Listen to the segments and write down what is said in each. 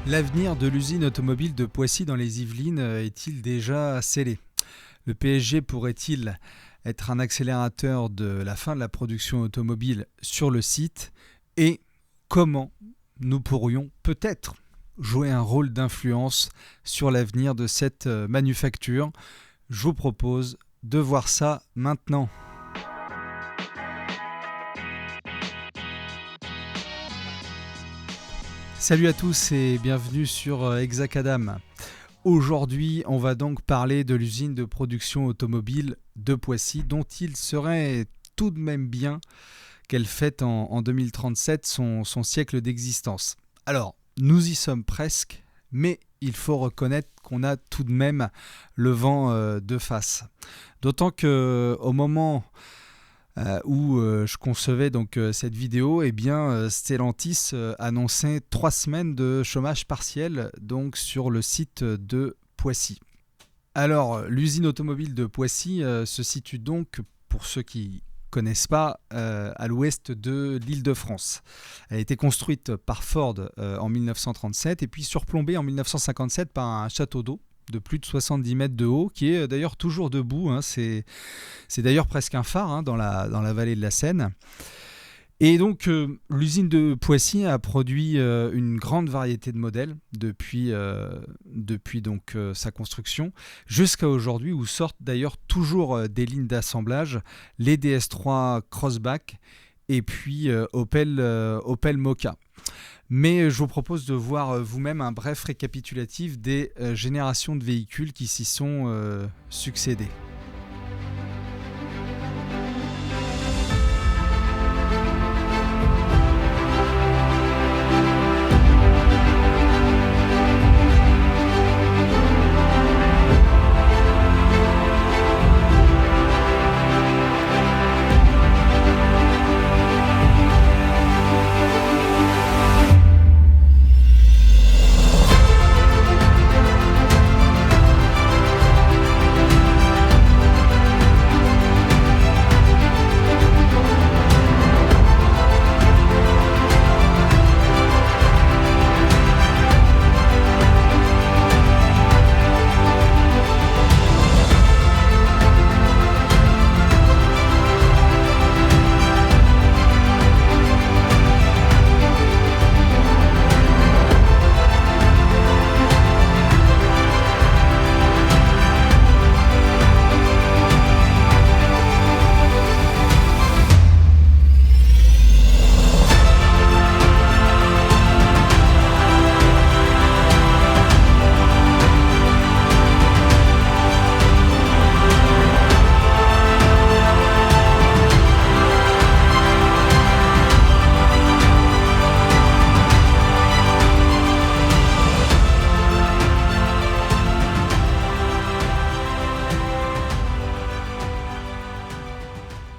L'avenir de l'usine automobile de Poissy dans les Yvelines est-il déjà scellé ? Le PSG pourrait-il être un accélérateur de la fin de la production automobile sur le site ? Et comment nous pourrions peut-être jouer un rôle d'influence sur l'avenir de cette manufacture ? Je vous propose de voir ça maintenant. Salut à tous et bienvenue sur Hexacadam. Aujourd'hui, on va donc parler de l'usine de production automobile de Poissy, dont il serait tout de même bien qu'elle fête en 2037 son siècle d'existence. Alors, nous y sommes presque, mais il faut reconnaître qu'on a tout de même le vent de face. D'autant qu'au moment où je concevais donc cette vidéo, Stellantis annonçait 3 semaines de chômage partiel donc sur le site de Poissy. Alors, l'usine automobile de Poissy se situe donc, pour ceux qui connaissent pas, à l'ouest de l'Île-de-France. Elle a été construite par Ford en 1937 et puis surplombée en 1957 par un château d'eau de plus de 70 mètres de haut, qui est d'ailleurs toujours debout. C'est d'ailleurs presque un phare dans la vallée de la Seine. Et donc, l'usine de Poissy a produit une grande variété de modèles depuis donc, sa construction jusqu'à aujourd'hui, où sortent d'ailleurs toujours des lignes d'assemblage, les DS3 Crossback et puis Opel Mokka. Mais je vous propose de voir vous-même un bref récapitulatif des générations de véhicules qui s'y sont succédés.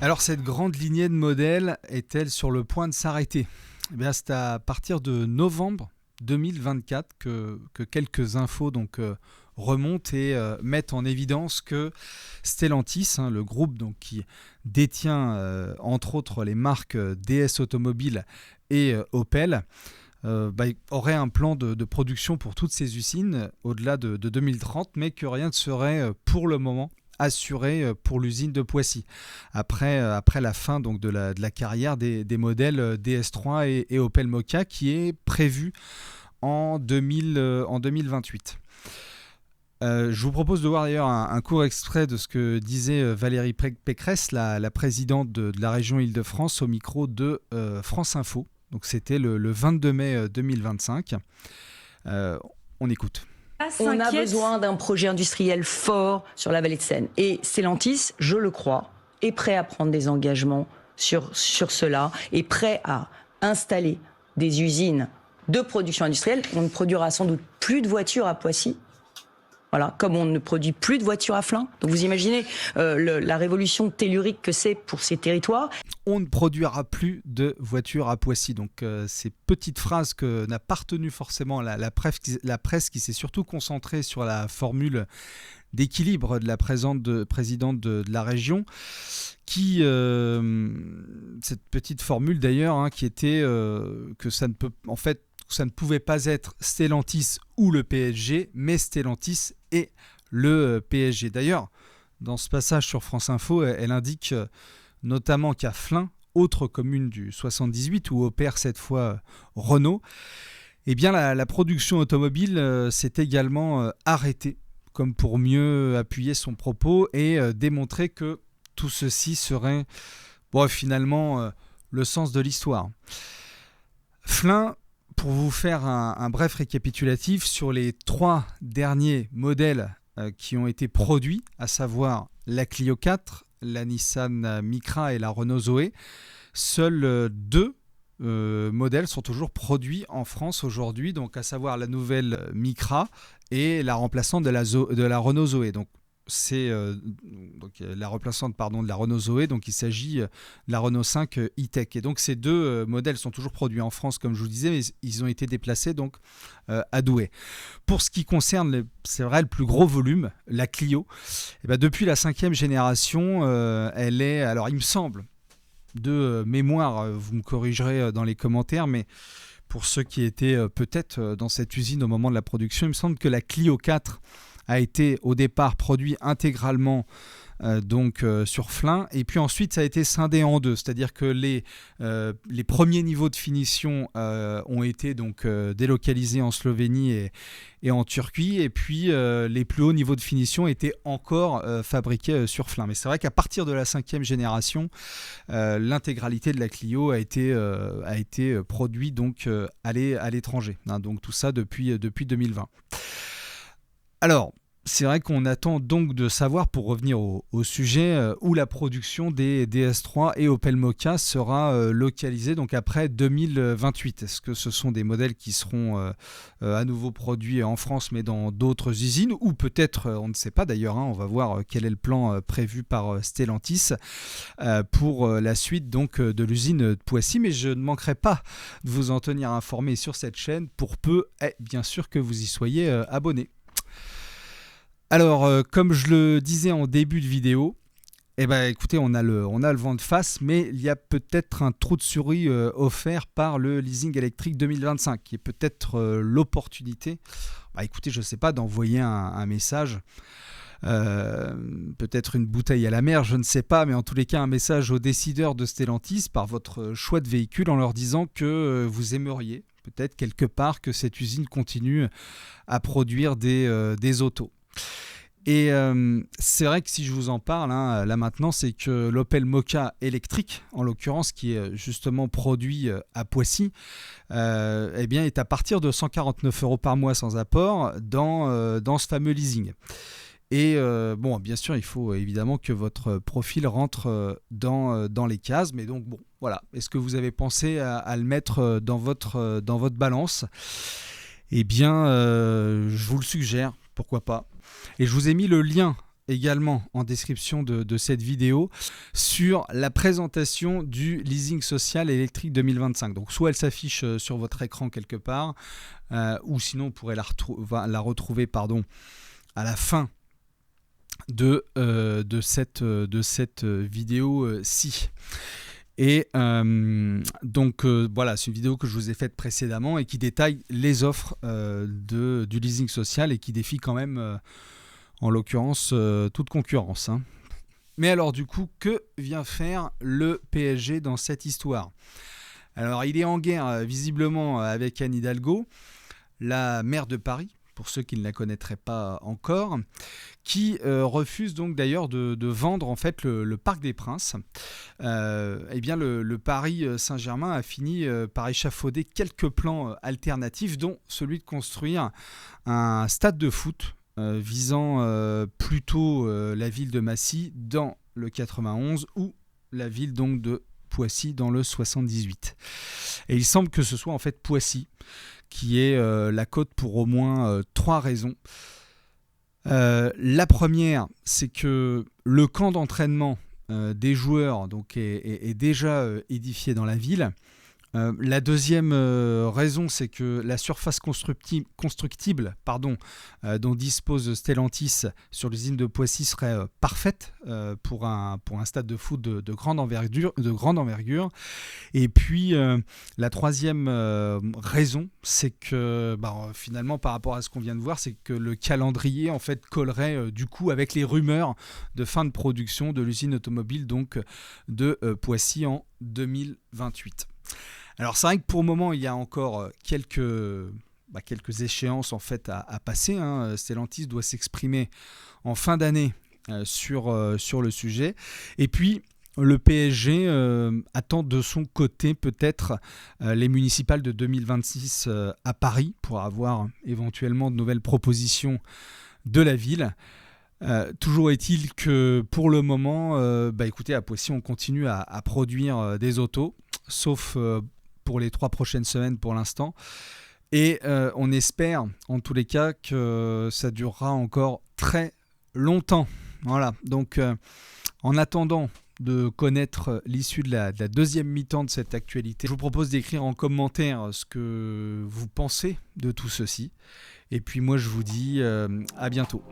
Alors cette grande lignée de modèles est-elle sur le point de s'arrêter ? C'est à partir de novembre 2024 que quelques infos remontent et mettent en évidence que Stellantis, le groupe qui détient entre autres les marques DS Automobile et Opel, aurait un plan de production pour toutes ces usines au-delà de 2030, mais que rien ne serait pour le moment assuré pour l'usine de Poissy après la fin donc de la carrière des modèles DS3 et Opel Mokka, qui est prévue en 2028. Je vous propose de voir d'ailleurs un court extrait de ce que disait Valérie Pécresse, la présidente de la région Île-de-France, au micro de France Info. Donc c'était le 22 mai 2025. On écoute. On a besoin d'un projet industriel fort sur la vallée de Seine. Et Stellantis, je le crois, est prêt à prendre des engagements sur cela, est prêt à installer des usines de production industrielle. On ne produira sans doute plus de voitures à Poissy. Voilà, comme on ne produit plus de voitures à Flins. Donc vous imaginez la révolution tellurique que c'est pour ces territoires. On ne produira plus de voitures à Poissy. Donc ces petites phrases que n'a pas retenu forcément la presse qui s'est surtout concentrée sur la formule d'équilibre de la présidente de la région, qui cette petite formule d'ailleurs qui était que ça ne peut en fait ça ne pouvait pas être Stellantis ou le PSG, mais Stellantis et le PSG. D'ailleurs, dans ce passage sur France Info, elle indique notamment qu'à Flins, autre commune du 78 où opère cette fois Renault, eh bien la production automobile s'est également arrêtée, comme pour mieux appuyer son propos et démontrer que tout ceci serait finalement le sens de l'histoire. Flins, pour vous faire un bref récapitulatif sur les 3 derniers modèles qui ont été produits, à savoir la Clio 4, la Nissan Micra et la Renault Zoé, seuls 2 modèles sont toujours produits en France aujourd'hui, donc à savoir la nouvelle Micra et la remplaçante de la Renault Zoé. Donc c'est la remplaçante de la Renault Zoé, donc il s'agit de la Renault 5 e-Tech. Et donc ces 2 modèles sont toujours produits en France, comme je vous le disais, mais ils ont été déplacés donc à Douai. Pour ce qui concerne, c'est vrai, le plus gros volume, la Clio, depuis la 5e génération, elle est, alors il me semble, de mémoire, vous me corrigerez dans les commentaires, mais pour ceux qui étaient peut-être dans cette usine au moment de la production, il me semble que la Clio 4 a été au départ produit intégralement sur Flins, et puis ensuite ça a été scindé en 2, c'est-à-dire que les premiers niveaux de finition ont été donc délocalisés en Slovénie et en Turquie, et puis les plus hauts niveaux de finition étaient encore fabriqués sur Flins. Mais c'est vrai qu'à partir de la 5e génération, l'intégralité de la Clio a été produite donc à l'étranger, donc tout ça depuis 2020. Alors, c'est vrai qu'on attend donc de savoir, pour revenir au sujet, où la production des DS3 et Opel Mokka sera localisée donc après 2028. Est-ce que ce sont des modèles qui seront à nouveau produits en France mais dans d'autres usines, ou peut-être, on ne sait pas d'ailleurs, on va voir quel est le plan prévu par Stellantis pour la suite donc de l'usine de Poissy, mais je ne manquerai pas de vous en tenir informé sur cette chaîne pour peu, bien sûr, que vous y soyez abonné. Alors, comme je le disais en début de vidéo, écoutez, on a le vent de face, mais il y a peut-être un trou de souris offert par le leasing électrique 2025, qui est peut-être l'opportunité, écoutez, je ne sais pas, d'envoyer un message, peut-être une bouteille à la mer, je ne sais pas, mais en tous les cas, un message aux décideurs de Stellantis par votre choix de véhicule, en leur disant que vous aimeriez peut-être quelque part que cette usine continue à produire des autos. Et c'est vrai que si je vous en parle là maintenant, c'est que l'Opel Mokka électrique, en l'occurrence, qui est justement produit à Poissy, est à partir de 149 € par mois sans apport dans ce fameux leasing. Et bien sûr, il faut évidemment que votre profil rentre dans les cases, mais donc voilà. Est-ce que vous avez pensé à le mettre dans votre balance ? Eh bien, je vous le suggère, pourquoi pas. Et je vous ai mis le lien également en description de cette vidéo sur la présentation du leasing social électrique 2025. Donc soit elle s'affiche sur votre écran quelque part, ou sinon on pourrait la retrouver à la fin de cette vidéo-ci. Et voilà, c'est une vidéo que je vous ai faite précédemment et qui détaille les offres du leasing social et qui défie quand même, en l'occurrence, toute concurrence. Mais alors du coup, que vient faire le PSG dans cette histoire ? Alors il est en guerre visiblement avec Anne Hidalgo, la maire de Paris, pour ceux qui ne la connaîtraient pas encore, qui refuse donc d'ailleurs de vendre en fait le Parc des Princes. Le Paris Saint-Germain a fini par échafauder quelques plans alternatifs, dont celui de construire un stade de foot visant plutôt la ville de Massy dans le 91 ou la ville donc de Poissy dans le 78. Et il semble que ce soit en fait Poissy qui est la côte pour au moins 3 raisons. La première, c'est que le camp d'entraînement des joueurs donc, est déjà édifié dans la ville. La deuxième raison, c'est que la surface constructible dont dispose Stellantis sur l'usine de Poissy serait parfaite pour un stade de foot de grande envergure. Et puis, la troisième raison, c'est que finalement, par rapport à ce qu'on vient de voir, c'est que le calendrier en fait collerait du coup avec les rumeurs de fin de production de l'usine automobile donc de Poissy en 2028. Alors c'est vrai que pour le moment, il y a encore quelques échéances en fait à passer. Stellantis doit s'exprimer en fin d'année sur le sujet. Et puis, le PSG attend de son côté peut-être les municipales de 2026 à Paris pour avoir éventuellement de nouvelles propositions de la ville. Toujours est-il que pour le moment, écoutez, à Poissy, on continue à produire des autos, sauf pour les 3 prochaines semaines pour l'instant. Et on espère, en tous les cas, que ça durera encore très longtemps. Voilà, donc en attendant de connaître l'issue de la deuxième mi-temps de cette actualité, je vous propose d'écrire en commentaire ce que vous pensez de tout ceci. Et puis moi, je vous dis à bientôt.